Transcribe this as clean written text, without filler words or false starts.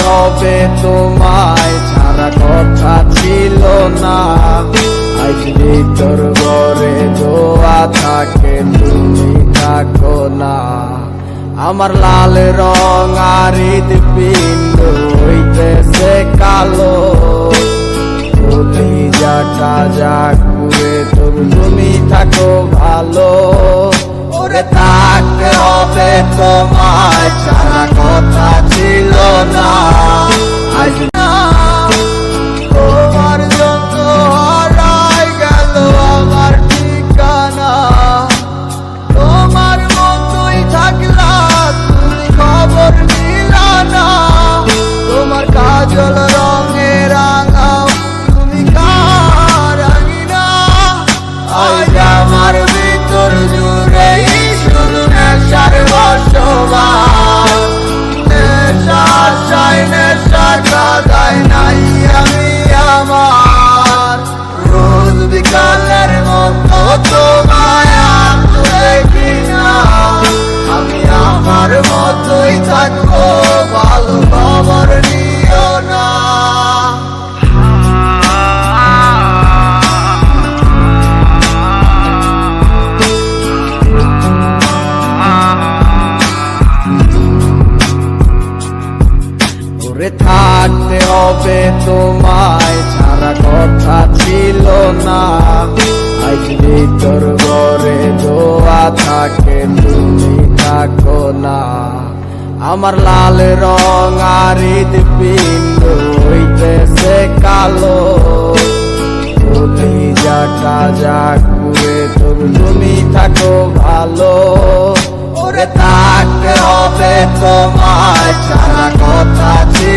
হবে তোমায় ছাড়া কথা ছিল না। আজ ভিতর ঘরে দোয়া থাকে তুমি থাকো না। আমার লাল রং আর হৃদপিণ্ড হইতেছে কালো, যাটা যাক পুরে তবু তুমি থাকো ভালো। ওরে থাকতে হবে তোমায় ছাড়া কথা ছিল না। আজ তোমার জন্য হারাই গেল আমার ঠিকানা। তোমার মতোই থাকলা তুমি খবর নিলা না। তোমার কাজল রঙে রাঙাও তুমি কারাঙিনা। আজ আমার ভিতর জুড়ে শুধু নেশার বসবাস। নেশার আশায় নেশা কাদায় নাই আমি আমার। রোজ বিকালের মতো তোমায় দেখি না। আমি আমার মতোই থাকবো, ভালো খবর নিও না। ওরে থাকতে হবে তোমায় ছাড়া কথা ছিল না। আজ ভিতর ঘরে দোয়া থাকে তুমি থাকো না। আমার লাল রং আর হৃদপিণ্ড হইতেছে কালো, যাটা যাক পুরে তবু তুমি থাকো ভালো। ওরে থাকতে হবে তোমায় ছাড়া কথা ছিল